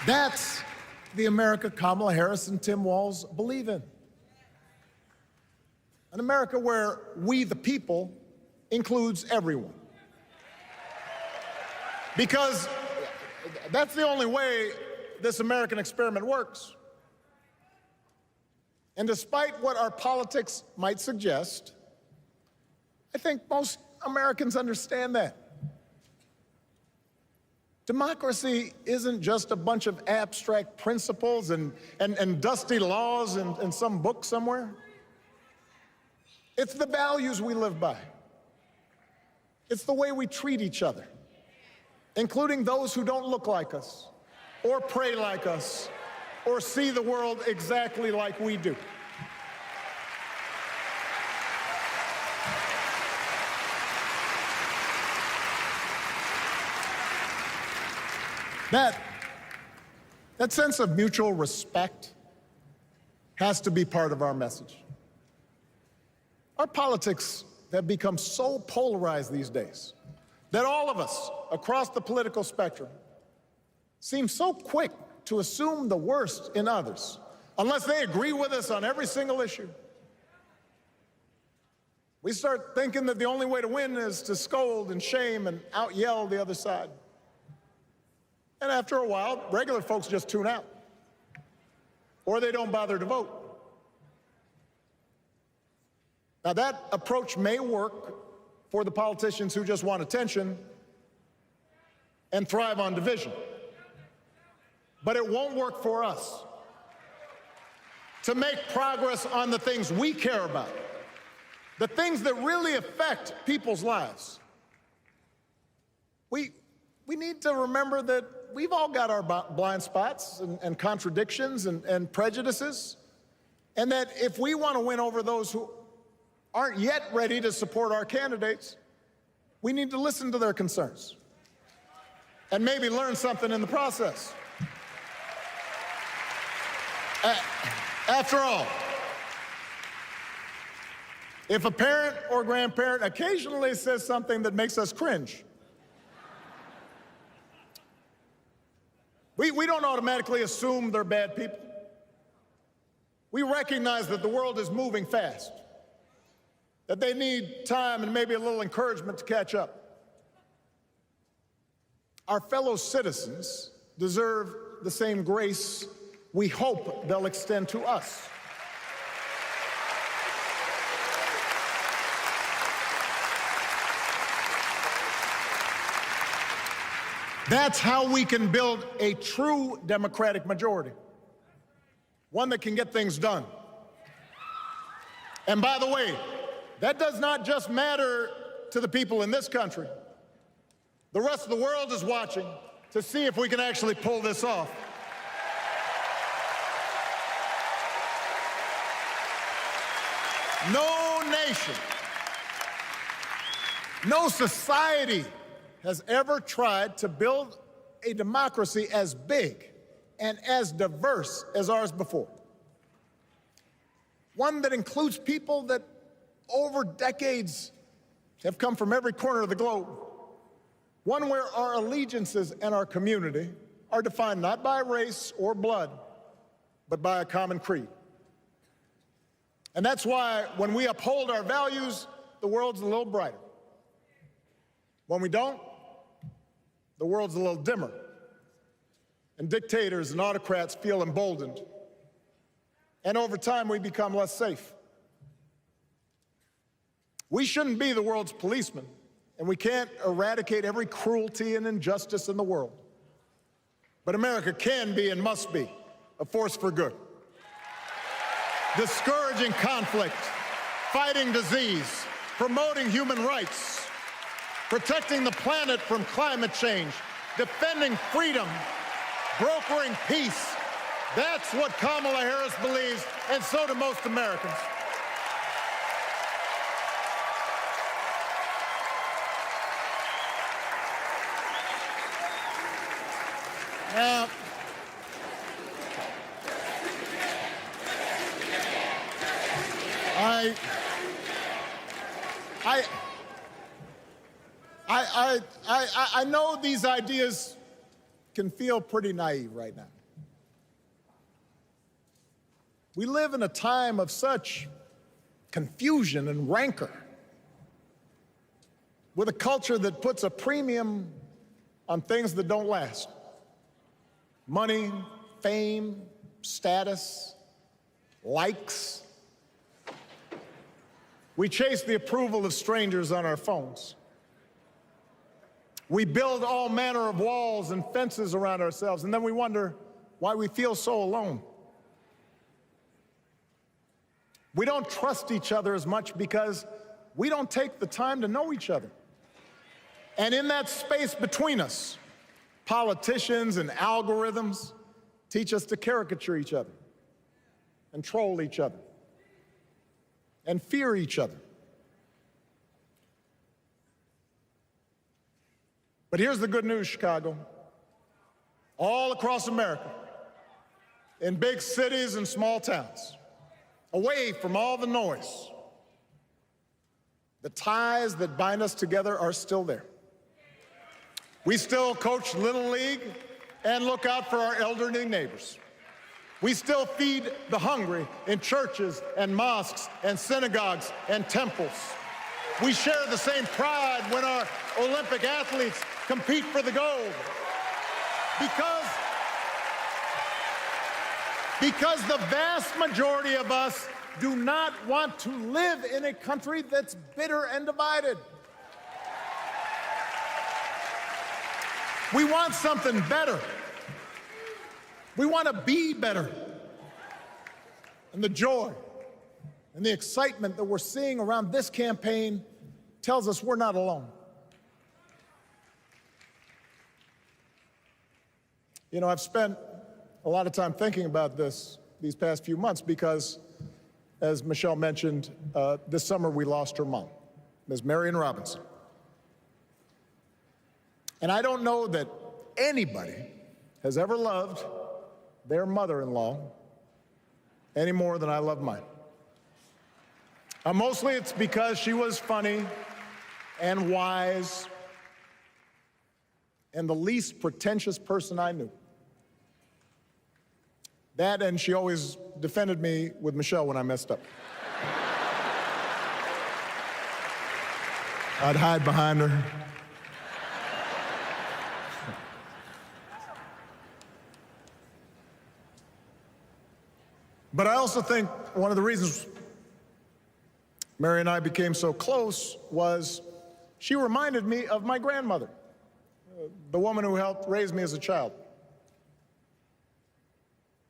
That's the America Kamala Harris and Tim Walz believe in. An America where we, the people, includes everyone. Because that's the only way this American experiment works. And despite what our politics might suggest, I think most Americans understand that. Democracy isn't just a bunch of abstract principles and dusty laws in some book somewhere. It's the values we live by. It's the way we treat each other, including those who don't look like us, or pray like us, or see the world exactly like we do. That sense of mutual respect has to be part of our message. Our politics have become so polarized these days that all of us across the political spectrum seem so quick to assume the worst in others, unless they agree with us on every single issue. We start thinking that the only way to win is to scold and shame and out-yell the other side. And after a while, regular folks just tune out, or they don't bother to vote. Now, that approach may work for the politicians who just want attention and thrive on division, but it won't work for us. To make progress on the things we care about, the things that really affect people's lives, we need to remember that we've all got our blind spots and contradictions and prejudices, and that if we want to win over those who aren't yet ready to support our candidates, we need to listen to their concerns and maybe learn something in the process. After all, if a parent or grandparent occasionally says something that makes us cringe, we don't automatically assume they're bad people. We recognize that the world is moving fast, that they need time and maybe a little encouragement to catch up. Our fellow citizens deserve the same grace we hope they'll extend to us. That's how we can build a true democratic majority, one that can get things done. And by the way, that does not just matter to the people in this country. The rest of the world is watching to see if we can actually pull this off. No nation, no society has ever tried to build a democracy as big and as diverse as ours before. One that includes people that over decades have come from every corner of the globe. One where our allegiances and our community are defined not by race or blood, but by a common creed. And that's why when we uphold our values, the world's a little brighter. When we don't, the world's a little dimmer, and dictators and autocrats feel emboldened. And over time, we become less safe. We shouldn't be the world's policemen, and we can't eradicate every cruelty and injustice in the world. But America can be and must be a force for good, discouraging conflict, fighting disease, promoting human rights, protecting the planet from climate change, defending freedom, brokering peace. That's what Kamala Harris believes, and so do most Americans. Now, I know these ideas can feel pretty naive right now. We live in a time of such confusion and rancor, with a culture that puts a premium on things that don't last. Money, fame, status, likes. We chase the approval of strangers on our phones. We build all manner of walls and fences around ourselves, and then we wonder why we feel so alone. We don't trust each other as much because we don't take the time to know each other. And in that space between us, politicians and algorithms teach us to caricature each other and troll each other and fear each other. But here's the good news, Chicago. All across America, in big cities and small towns, away from all the noise, the ties that bind us together are still there. We still coach Little League and look out for our elderly neighbors. We still feed the hungry in churches and mosques and synagogues and temples. We share the same pride when our Olympic athletes compete for the gold. Because the vast majority of us do not want to live in a country that's bitter and divided. We want something better. We want to be better. And the joy and the excitement that we're seeing around this campaign tells us we're not alone. You know, I've spent a lot of time thinking about these past few months because, as Michelle mentioned, this summer we lost her mom, Ms. Marion Robinson. And I don't know that anybody has ever loved their mother-in-law any more than I love mine. Mostly it's because she was funny and wise and the least pretentious person I knew. That, and she always defended me with Michelle when I messed up. I'd hide behind her. But I also think one of the reasons Mary and I became so close was she reminded me of my grandmother, the woman who helped raise me as a child.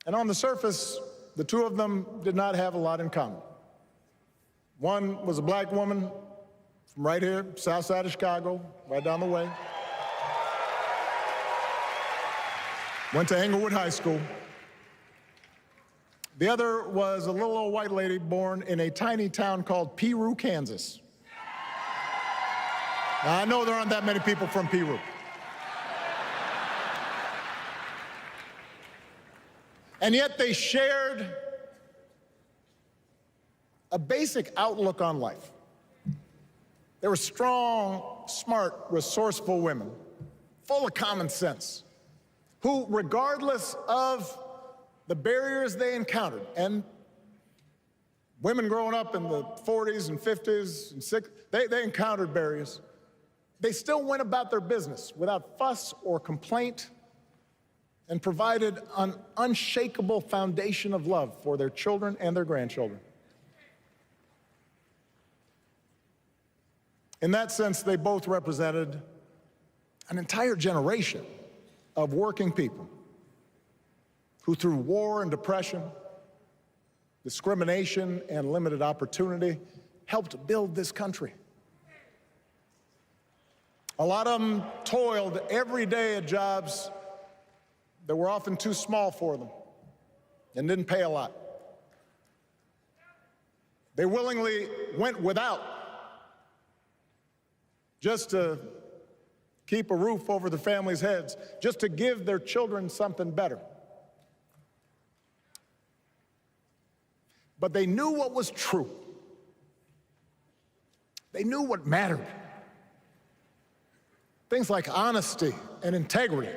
And on the surface, the two of them did not have a lot in common. One was a black woman from right here, south side of Chicago, right down the way. Went to Englewood High School. The other was a little old white lady born in a tiny town called Peru, Kansas. Now, I know there aren't that many people from Peru. And yet they shared a basic outlook on life. They were strong, smart, resourceful women, full of common sense, who, regardless of the barriers they encountered, and women growing up in the 40s and 50s and 60s, they encountered barriers. They still went about their business without fuss or complaint and provided an unshakable foundation of love for their children and their grandchildren. In that sense, they both represented an entire generation of working people who, through war and depression, discrimination and limited opportunity, helped build this country. A lot of them toiled every day at jobs that were often too small for them and didn't pay a lot. They willingly went without just to keep a roof over their families' heads, just to give their children something better. But they knew what was true. They knew what mattered. Things like honesty and integrity,